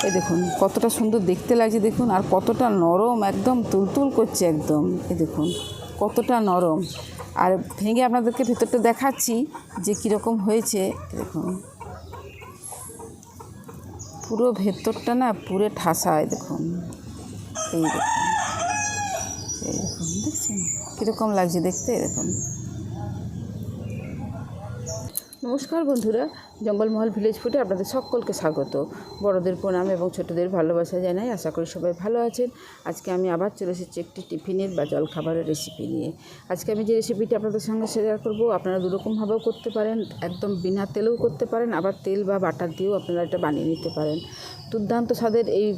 এই দেখুন কতটা সুন্দর দেখতে লাগছে দেখুন, আর কতটা নরম, একদম তুলতুল করছে একদম। এই দেখুন কতটা নরম, আর ভেঙে আপনাদেরকে ভেতরটা দেখাচ্ছি যে কীরকম হয়েছে। দেখুন পুরো ভেতরটা না পুরো ঠাসায় দেখুন। এই দেখুন, এই দেখুন দেখছেন কীরকম লাগছে দেখতে। দেখুন। নমস্কার বন্ধুরা, জঙ্গলমহল ভিলেজ ফুডে আপনাদের সকলকে স্বাগত। বড়দের প্রণাম এবং ছোটদের ভালোবাসা জানাই। আশা করি সবাই ভালো আছেন। আজকে আমি আবার চলে এসেছি একটি টিফিনের বা জলখাবারের রেসিপি নিয়ে। আজকে আমি যে রেসিপিটি আপনাদের সঙ্গে শেয়ার করব, আপনারা দুরকমভাবেও করতে পারেন, একদম বিনা তেলেও করতে পারেন, আবার তেল বা বাটার দিয়েও আপনারা এটা বানিয়ে নিতে পারেন। দুর্দান্ত স্বাদের এই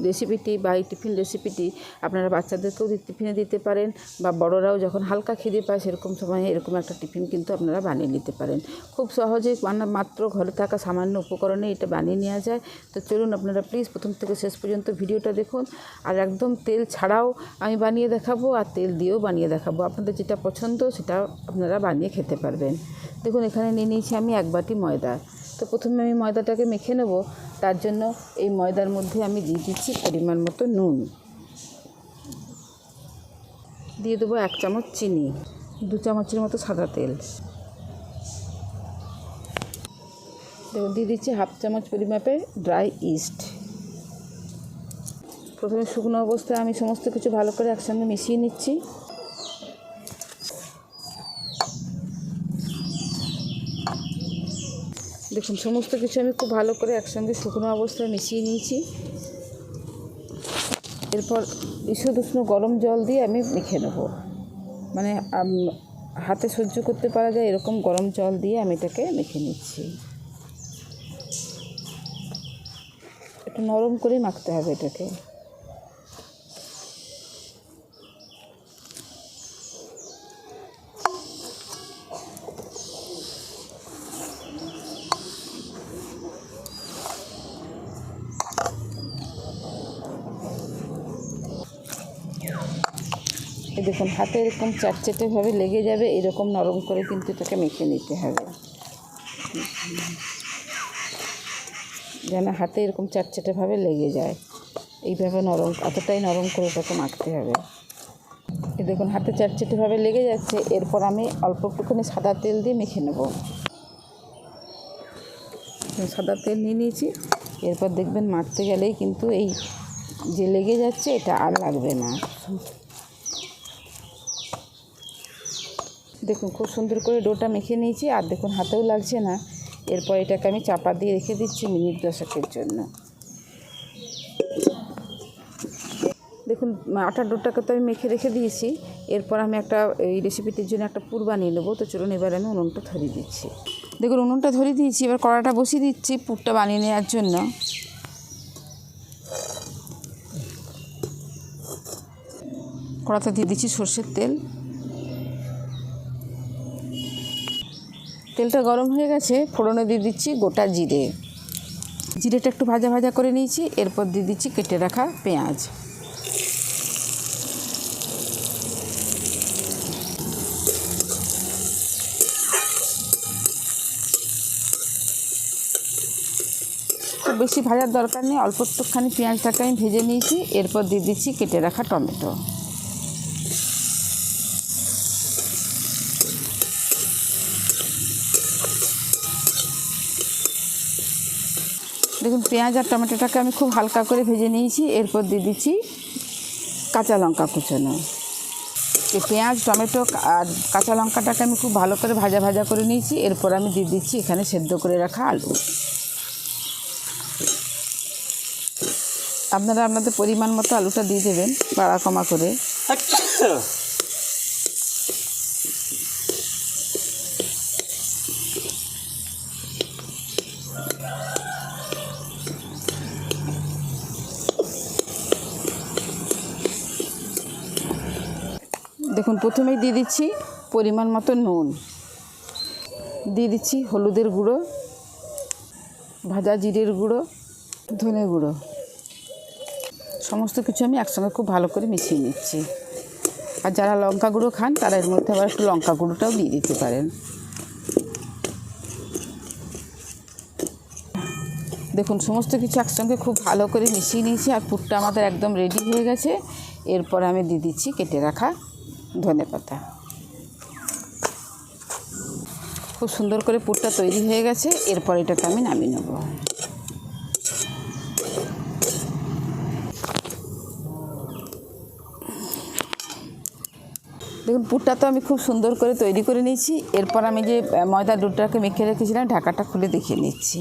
রেসিপিটি বা এই টিফিন রেসিপিটি আপনারা বাচ্চাদেরকেও টিফিনে দিতে পারেন, বা বড়রাও যখন হালকা খিদে পায় সেরকম সময়ে এরকম একটা টিফিন কিন্তু আপনারা বানিয়ে নিতে পারেন। খুব সহজেই মাত্র ঘরে থাকা সামান্য উপকরণে এটা বানিয়ে নেওয়া যায়। তো চলুন আপনারা প্লিজ প্রথম থেকে শেষ পর্যন্ত ভিডিওটা দেখুন। আর একদম তেল ছাড়াও আমি বানিয়ে দেখাবো, আর তেল দিয়েও বানিয়ে দেখাবো। আপনাদের যেটা পছন্দ সেটা আপনারা বানিয়ে খেতে পারবেন। দেখুন এখানে নিয়ে নিয়েছি আমি 1 বাটি ময়দা। তো প্রথমে আমি ময়দাটাকে মেখে নেব। তার জন্য এই ময়দার মধ্যে আমি দিয়ে দিচ্ছি পরিমাণ মতো নুন, দিয়ে দেবো 1 চামচ চিনি, 2 চামচের মতো সাদা তেল, দিয়ে দিচ্ছি 1/2 চামচ পরিমাপে ড্রাই ইস্ট। প্রথমে শুকনো অবস্থায় আমি সমস্ত কিছু ভালো করে একসঙ্গে মিশিয়ে নিচ্ছি। দেখুন সমস্ত কিছু আমি খুব ভালো করে একসঙ্গে শুকনো অবস্থায় মিশিয়ে নিয়েছি। এরপর ঈষৎ উষ্ণ গরম জল দিয়ে আমি মেখে নেব, মানে হাতে সহ্য করতে পারা যায় এরকম গরম জল দিয়ে আমি এটাকে মেখে নিচ্ছি। একটু নরম করে মাখতে হবে এটাকে। এই দেখুন হাতে এরকম চাটচেটেভাবে লেগে যাবে, এরকম নরম করে কিন্তু এটাকে মেখে নিতে হবে, যেন হাতে এরকম চাটচেটেভাবে লেগে যায়। এইভাবে এতটাই নরম করে এটাকে মাখতে হবে। এই দেখুন হাতে চাটচেটেভাবে লেগে যাচ্ছে। এরপর আমি অল্প একটুখানি সাদা তেল দিয়ে মেখে নেব। সাদা তেল নিয়ে নিয়েছি। এরপর দেখবেন মাখতে গেলেই কিন্তু এই যে লেগে যাচ্ছে এটা আর লাগবে না। দেখুন খুব সুন্দর করে ডোটা মেখে নিয়েছি, আর দেখুন হাতেও লাগছে না। এরপর এটাকে আমি চাপা দিয়ে রেখে দিচ্ছি মিনিট 10 জন্য। দেখুন আটার ডোটাকে তো আমি মেখে রেখে দিয়েছি। এরপর আমি এই রেসিপিটির জন্য একটা পুর বানিয়ে নেবো। তো চলুন এবার আমি উনুনটা ধরিয়ে দিচ্ছি। দেখুন উনুনটা ধরিয়ে দিয়েছি। এবার কড়াটা বসিয়ে দিচ্ছি পুরটা বানিয়ে নেওয়ার জন্য। কড়াতে দিয়ে দিচ্ছি সর্ষের তেল। তেলটা গরম হয়ে গেছে, ফোড়নে দিয়ে দিচ্ছি গোটা জিরে। জিরেটা একটু ভাজা ভাজা করে নিয়েছি। এরপর দিয়ে দিচ্ছি কেটে রাখা পেঁয়াজ। খুব বেশি ভাজার দরকার নেই, অল্প একটুখানি পেঁয়াজটাকে আমি ভেজে নিয়েছি। এরপর দিয়ে দিচ্ছি কেটে রাখা টমেটো। দেখুন পেঁয়াজ আর টমেটোটাকে আমি খুব হালকা করে ভেজে নিয়েছি। এরপর দিয়ে দিচ্ছি কাঁচা লঙ্কা কুচোনো। এই পেঁয়াজ টমেটো আর কাঁচা লঙ্কাটাকে আমি খুব ভালো করে ভাজা ভাজা করে নিয়েছি। এরপর আমি দিয়ে দিচ্ছি এখানে সেদ্ধ করে রাখা আলু। আপনারা আপনাদের পরিমাণ মতো আলুটা দিয়ে দেবেন বাড়া কমা করে। দেখুন প্রথমেই দিয়ে দিচ্ছি পরিমাণ মতো নুন, দিয়ে দিচ্ছি হলুদের গুঁড়ো, ভাজা জিরের গুঁড়ো, ধনে গুঁড়ো। সমস্ত কিছু আমি একসঙ্গে খুব ভালো করে মিশিয়ে নিচ্ছি। আর যারা লঙ্কা গুঁড়ো খান তারা এর মধ্যে আবার একটু লঙ্কা গুঁড়োটাও দিয়ে দিতে পারেন। দেখুন সমস্ত কিছু একসঙ্গে খুব ভালো করে মিশিয়ে নিয়েছি আর পুরটা আমাদের একদম রেডি হয়ে গেছে। এরপর আমি দিয়ে দিচ্ছি কেটে রাখা ধনেপাতা। খুব সুন্দর করে পুরটা তৈরি হয়ে গেছে। এরপর এটাকে আমি নামিয়ে নেব। দেখুন পুরটা তো আমি খুব সুন্দর করে তৈরি করে নিয়েছি। এরপর আমি যে ময়দার ডোটাকে মেখে রেখেছিলাম ঢাকাটা খুলে দেখিয়ে নিচ্ছি।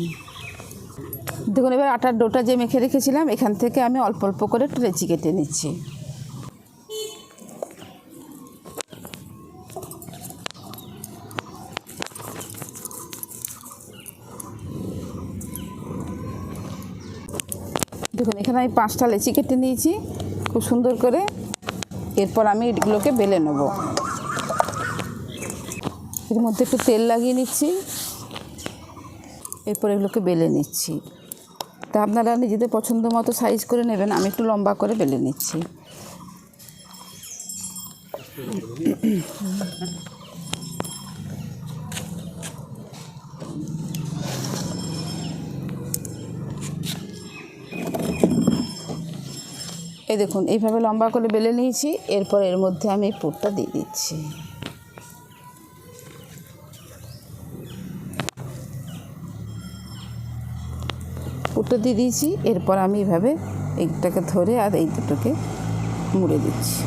দেখুন এবার আটার ডোটা যে মেখে রেখেছিলাম এখান থেকে আমি অল্প অল্প করে একটু লেচি কেটে নিচ্ছি। দেখুন এখানে আমি 5টা লেচি কেটে নিয়েছি খুব সুন্দর করে। এরপর আমি এগুলোকে বেলে নেব। এর মধ্যে একটু তেল লাগিয়ে নিচ্ছি। এরপর এগুলোকে বেলে নিচ্ছি। তা আপনারা নিজেদের পছন্দ মতো সাইজ করে নেবেন। আমি একটু লম্বা করে বেলে নিচ্ছি। এই দেখুন এইভাবে লম্বা করে বেলে নিয়েছি। এরপর এর মধ্যে আমি এই পুরটা দিয়ে দিচ্ছি। পুরটা দিয়ে দিয়েছি। এরপর আমি এইভাবে এইটাকে ধরে আর এই দুটোকে মুড়ে দিচ্ছি।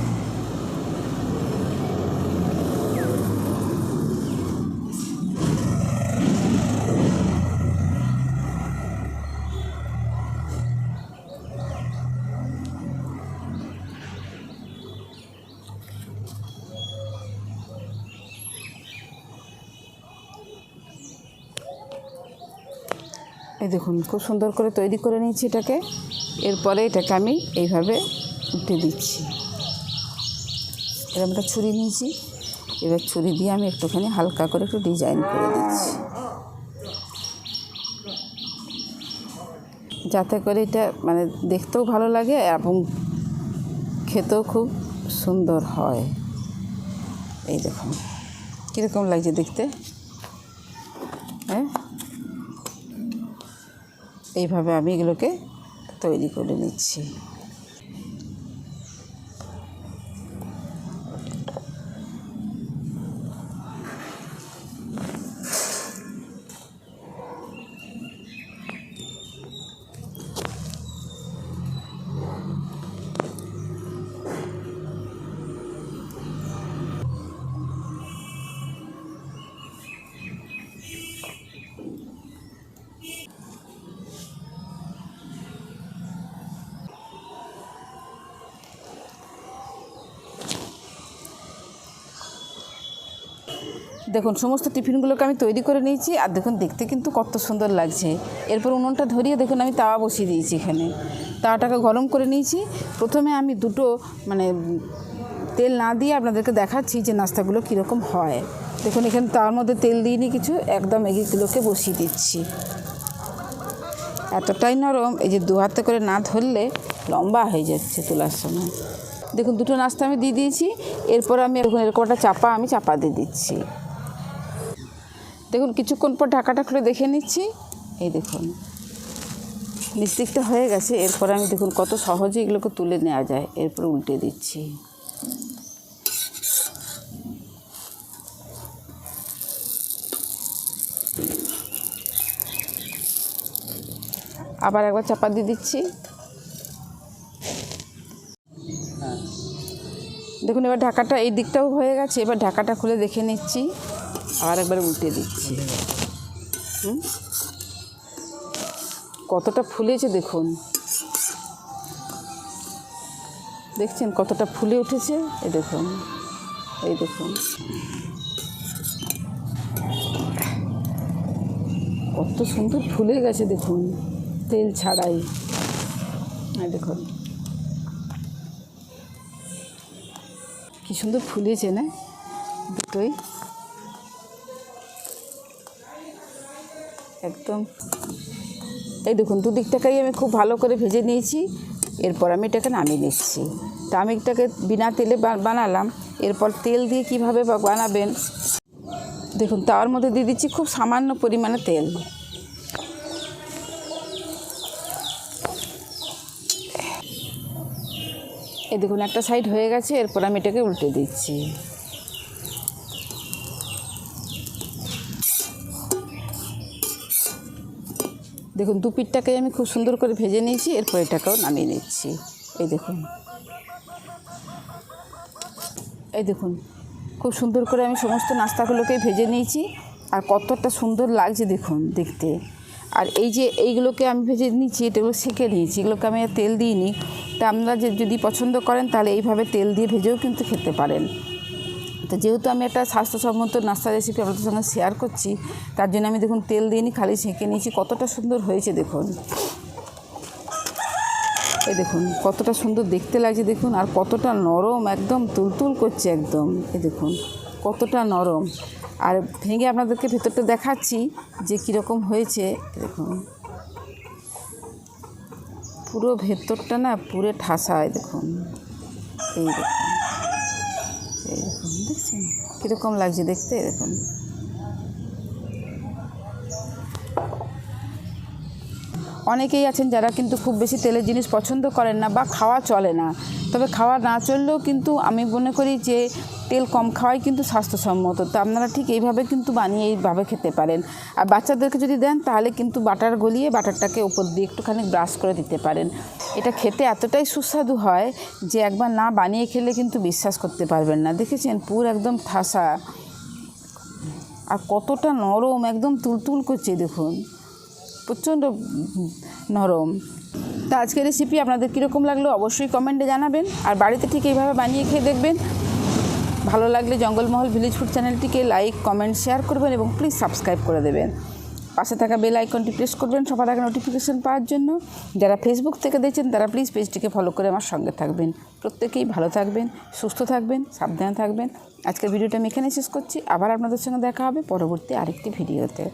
এই দেখুন খুব সুন্দর করে তৈরি করে নিয়েছি এটাকে। এরপরে এটাকে আমি এইভাবে উঠে দিচ্ছি। এরকম একটা ছুরি নিয়েছি। এবার ছুরি দিয়ে আমি একটুখানি হালকা করে একটু ডিজাইন করে দিচ্ছি, যাতে করে এটা মানে দেখতেও ভালো লাগে এবং খেতেও খুব সুন্দর হয়। এই দেখুন কীরকম লাগছে দেখতে। হ্যাঁ, এইভাবে আমি এগুলোকে তৈরি করে নিচ্ছি। দেখুন সমস্ত টিফিনগুলোকে আমি তৈরি করে নিয়েছি। আর দেখুন দেখতে কিন্তু কত সুন্দর লাগছে। এরপর উনুনটা ধরিয়ে দেখুন আমি তাওয়া বসিয়ে দিয়েছি। এখানে তাওয়াটাকে গরম করে নিয়েছি। প্রথমে আমি দুটো মানে তেল না দিয়ে আপনাদেরকে দেখাচ্ছি যে নাস্তাগুলো কীরকম হয়। দেখুন এখানে তাওয়ার মধ্যে তেল দিইনি কিছু, একদম এগুলোকে বসিয়ে দিচ্ছি। এতটাই নরম, এই যে দু হাতে করে না ধরলে লম্বা হয়ে যাচ্ছে তোলার সময়। দেখুন দুটো নাস্তা আমি দিয়ে দিয়েছি। এরপর আমি এরকম একটা চাপা দিয়ে দিচ্ছি। দেখুন কিছুক্ষণ পর ঢাকাটা খুলে দেখে নিচ্ছি। এই দেখুন নিচ দিকটা হয়ে গেছে। এরপর আমি দেখুন কত সহজে এগুলোকে তুলে নেওয়া যায়। এরপর উল্টে দিচ্ছি। আবার একবার চাপা দিয়ে দিচ্ছি। দেখুন এবার ঢাকাটা এই দিকটাও হয়ে গেছে। এবার ঢাকাটা খুলে দেখে নিচ্ছি। আবার একবার উল্টে দিচ্ছি। কতটা ফুলেছে দেখুন, দেখছেন কতটা ফুলে উঠেছে। এই দেখুন কত সুন্দর ফুলে গেছে দেখুন, তেল ছাড়াই। এই দেখুন কি সুন্দর ফুলেছে না দুটোই, একদম। এই দেখুন দুদিকটাকেই আমি খুব ভালো করে ভেজে নিয়েছি। এরপর আমি এটাকে নামিয়ে নিচ্ছি। তা আমি এটাকে বিনা তেলে বানালাম। এরপর তেল দিয়ে কীভাবে বানাবেন দেখুন, তার মধ্যে দিয়ে দিচ্ছি খুব সামান্য পরিমাণে তেল। এই দেখুন একটা সাইড হয়ে গেছে, এরপর আমি এটাকে উল্টে দিচ্ছি। দেখুন দু পিঠটাকে আমি খুব সুন্দর করে ভেজে নিয়েছি, এরপর এটাকেও নামিয়ে নিচ্ছি। এই দেখুন, এই দেখুন খুব সুন্দর করে আমি সমস্ত নাস্তাগুলোকে ভেজে নিয়েছি, আর কতটা সুন্দর লাগছে দেখুন দেখতে। আর এই যে এইগুলোকে আমি ভেজে নিচ্ছি, এটাগুলো সেঁকে নিয়েছি, এগুলোকে আমি আর তেল দিইনি। তা আপনারা যদি পছন্দ করেন তাহলে এইভাবে তেল দিয়ে ভেজেও কিন্তু খেতে পারেন। তো যেহেতু আমি একটা স্বাস্থ্যসম্মত নাস্তা রেসিপি আপনাদের সঙ্গে শেয়ার করছি, তার জন্য আমি দেখুন তেল দিইনি, খালি সেঁকে নিয়েছি। কতটা সুন্দর হয়েছে দেখুন, এই দেখুন কতটা সুন্দর দেখতে লাগছে দেখুন, আর কতটা নরম, একদম তুলতুল করছে একদম। এই দেখুন কতটা নরম, আর ভেঙে আপনাদেরকে ভেতরটা দেখাচ্ছি যে কীরকম হয়েছে। দেখুন পুরো ভেতরটা না পুরো ঠাসায় দেখুন, এই দেখুন, এই দেখুন দেখছেন কীরকম লাগছে দেখতে। দেখুন অনেকেই আছেন যারা কিন্তু খুব বেশি তেলের জিনিস পছন্দ করেন না বা খাওয়া চলে না, তবে খাওয়া না চললেও কিন্তু আমি মনে করি যে তেল কম খাওয়াই কিন্তু স্বাস্থ্যসম্মত। তো আপনারা ঠিক এইভাবে কিন্তু বানিয়ে এইভাবে খেতে পারেন। আর বাচ্চাদেরকে যদি দেন তাহলে কিন্তু বাটার গলিয়ে বাটারটাকে উপর দিয়ে একটুখানি ব্রাশ করে দিতে পারেন। এটা খেতে এতটাই সুস্বাদু হয় যে একবার না বানিয়ে খেলে কিন্তু বিশ্বাস করতে পারবেন না। দেখেছেন পুরো একদম ঠাসা, আর কতটা নরম, একদম তুলতুল করছে দেখুন, প্রচণ্ড নরম। তা আজকের রেসিপি আপনাদের কীরকম লাগলো অবশ্যই কমেন্টে জানাবেন, আর বাড়িতে ঠিক এইভাবে বানিয়ে খেয়ে দেখবেন। ভালো লাগলে জঙ্গলমহল ভিলেজ ফুড চ্যানেলটিকে লাইক, কমেন্ট, শেয়ার করবেন এবং প্লিজ সাবস্ক্রাইব করে দেবেন। পাশে থাকা বেল আইকনটি প্রেস করবেন সবার আগে নোটিফিকেশন পাওয়ার জন্য। যারা ফেসবুক থেকে দেখছেন তারা প্লিজ পেজটিকে ফলো করে আমার সঙ্গে থাকবেন। প্রত্যেকেই ভালো থাকবেন, সুস্থ থাকবেন, সাবধানে থাকবেন। আজকের ভিডিওটা আমি এখানে শেষ করছি। আবার আপনাদের সঙ্গে দেখা হবে পরবর্তী আরেকটি ভিডিওতে।